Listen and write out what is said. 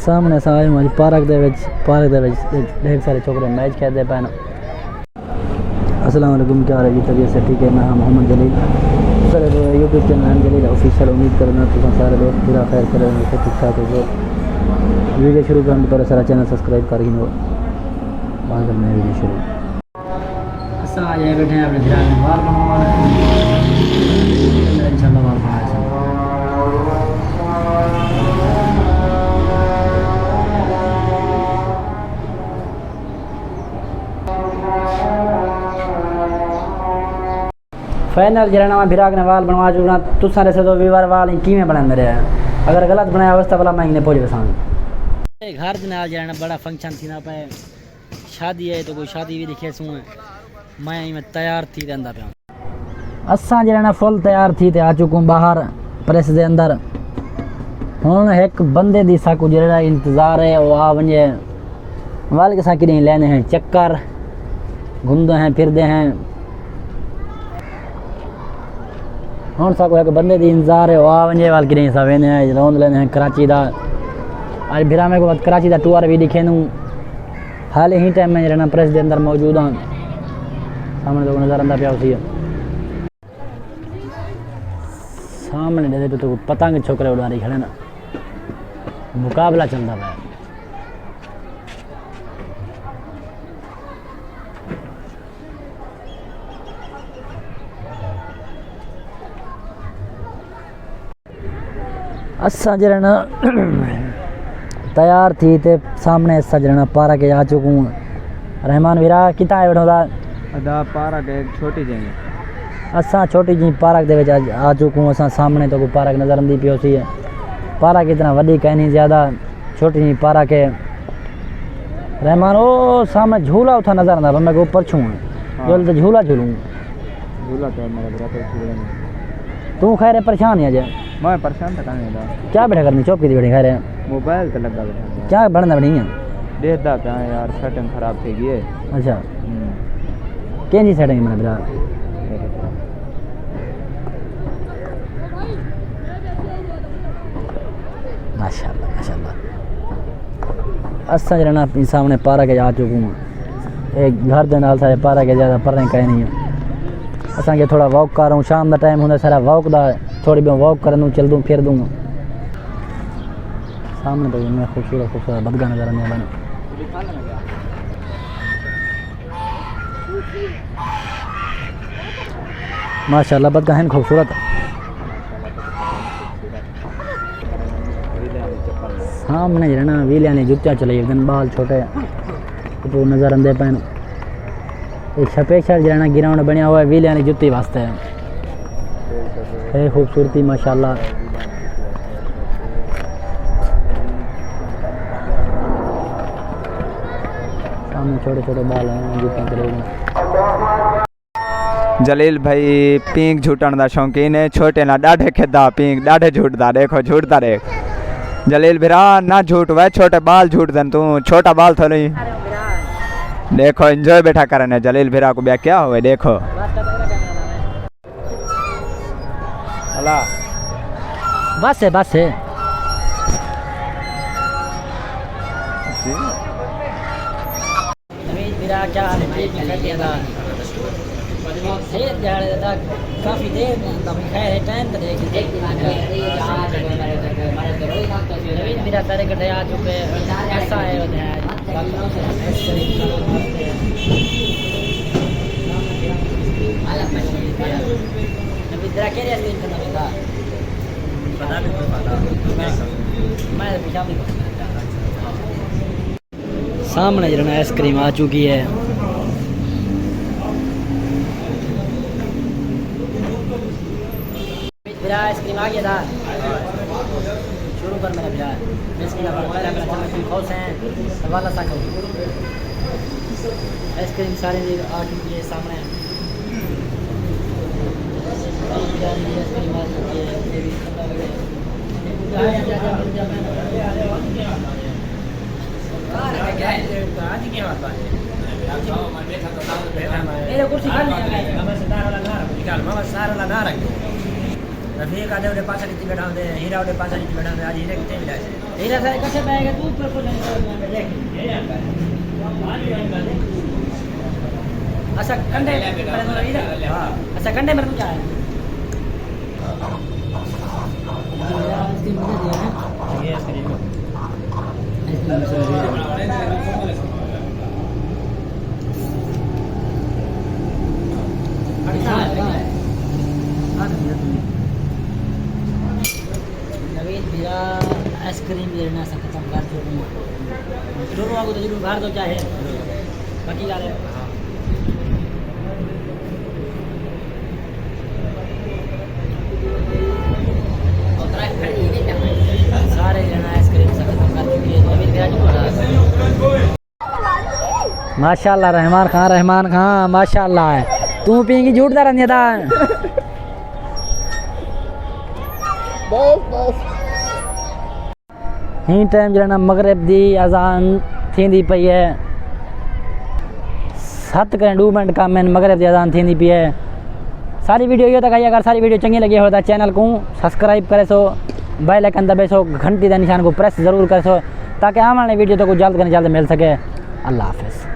सामने आए हुए पार्क ढेर सारे छोकरे मैच खेलते पे। अस्सलाम वालेकुम, क्या रही तबीयत से ठीक है? मैं मोहम्मद जलील सर यूट्यूब चैनल जलील ऑफिशियल। उम्मीद करना तुम सारे दोस्त पूरा खैर करें ठीक ठाक हो। वीडियो शुरू करने पर सारा चैनल सब्सक्राइब कर ही वहाँ करना है वीडियो शुरू। आज बैठे हैं अपने ध्यान में बाल बनवाना इंशाल्लाह बाल बनाए। फाइनल जरा मैं भिराग ने वाल बनवा चुका तुसा से तो वीवार वाल किमें बने मेरे अगर गलत बनाया अवस्था वाला मैं इन्हें पहुँच बसान घर दिन जाना बड़ा फंक्शन थी ना पे शादी है तो कोई शादी भी दिखे सू मैं तैयार थी रहंदा पे असा जरा फुल तैयार थी आ चुकूँ बाहर प्रेस के अंदर। हुन एक बंदे दी साकू जरा इंतजार है वो आ वजे वाल के साकी नहीं लेने हैं चक्कर घूमते हैं फिरते हैं। हुन साकू एक बंदे दी इंतजार है वो आ वजे वाल की नहीं सा वेने हैं रौंद लेने हैं कराची दा। आज फिर मेरे को कराची का टूर भी दिखे नूँ हाल ही टाइम में जरा प्रेस के अंदर मौजूद हाँ सामने तो नज़र आंदा पिया उसी सामने दे तो पतंग छोकरे उड़ा रही खड़े ना मुकाबला चलता पाया। असा जरा तैयार थी ते सामने सजना पारा के आ चुकूँ। रहमान वीरा कितना है बैठा अदा पार्क एक छोटी जी असा छोटी जी पार्क दे आ चुकूँ। असा सामने तो पार्क नज़र आती पी सी है। पार्क इतना वही कहीं नहीं ज़्यादा छोटी जी पार्क है। रहमान ओ सामने झूला उठा नज़र आता मैं ऊपर छूँ जो तो झूला झूलूँ तू खैर परेशान है अजय मैं परेशान था कहाँ क्या बैठा करनी चौकी थी बैठी खैर मोबाइल तो लगा बैठा क्या बनना बनी है देखता क्या यार सेटिंग खराब थी गई है। अच्छा क्या जी सेटिंग मेरा बिरा माशाल्लाह माशाल्लाह। असा जरा अपनी सामने पारा के आ चुकूँ एक घर के नाल सारे पारा के ज़्यादा पर कहीं नहीं है। असा के थोड़ा वॉक कर रहा हूँ शाम का टाइम होंगे सारा वॉक का थोड़ी बहुत वॉक कर दूँ चल दूँ फिर दूँ। सामने तो मैं खूबसूरत खूबसूरत बदगा नज़र आने वाला माशाल्लाह बदगा है खूबसूरत। सामने जरा वीलिया ने जुत्तियाँ चलाई एकदम बाल छोटे तो नज़र आते पैन एक स्पेशल जरा ग्राउंड बनया हुआ है वीलिया ने जुत्ती वास्ते है खूबसूरती माशाल्लाह। सामने छोटे छोटे बाल हैं जुत्तियाँ करेगा। जलील भाई पींक झूटण का शौकीन है छोटे ना डाढ़े खेदा पींक डाढ़े झूठता देखो झूठता देख जलील भिरा ना झूठ वह छोटे बाल झूठ देन तू छोटा बाल थो नहीं देखो एंजॉय बैठा करने जलील भिरा को ब्याह क्या हुए देखो अला बस है काफ़ी देर खैर टाइम मेरा सारे कटे आ चुके ऐसा है सामने जरा आइसक्रीम आ चुकी है। आइसक्रीम आ गया था शुरू कर मेरा बिहार वाला सा आइसक्रीम सारे आ चुकी है सामने रफीक आदे उधर पास नीचे बैठा होते हीरा उधर पास नीचे बैठा होते आज हीरे कितने मिला है हीरा सारे कैसे पाएगा तू ऊपर को देख अच्छा कंडे हां अच्छा कंडे मेरे को क्या है ये आइसक्रीम आइसक्रीम लेना सा खत्म कर दो शुरू आगो तो जरूर बाहर तो चाहे बाकी जा रहे सारे लेना आइसक्रीम सा खत्म कर चुकी है माशाल्लाह रहमान खान माशाल्लाह है तू पिएंगी झूठदा रहंदी था ही टाइम जरा मगरिब दी अजान थींदी पई है 7 मिनट का मैंने मगरिब दी अजान थींदी पई है सारी वीडियो ये तक आई अगर सारी वीडियो चंगी लगी हो तो चैनल को सब्सक्राइब करे सो बेल आइकन दबे सो घंटी के निशान को प्रेस जरूर करे सो ताकि आने वाली वीडियो तो को जल्द मिल सके अल्लाह हाफिज़।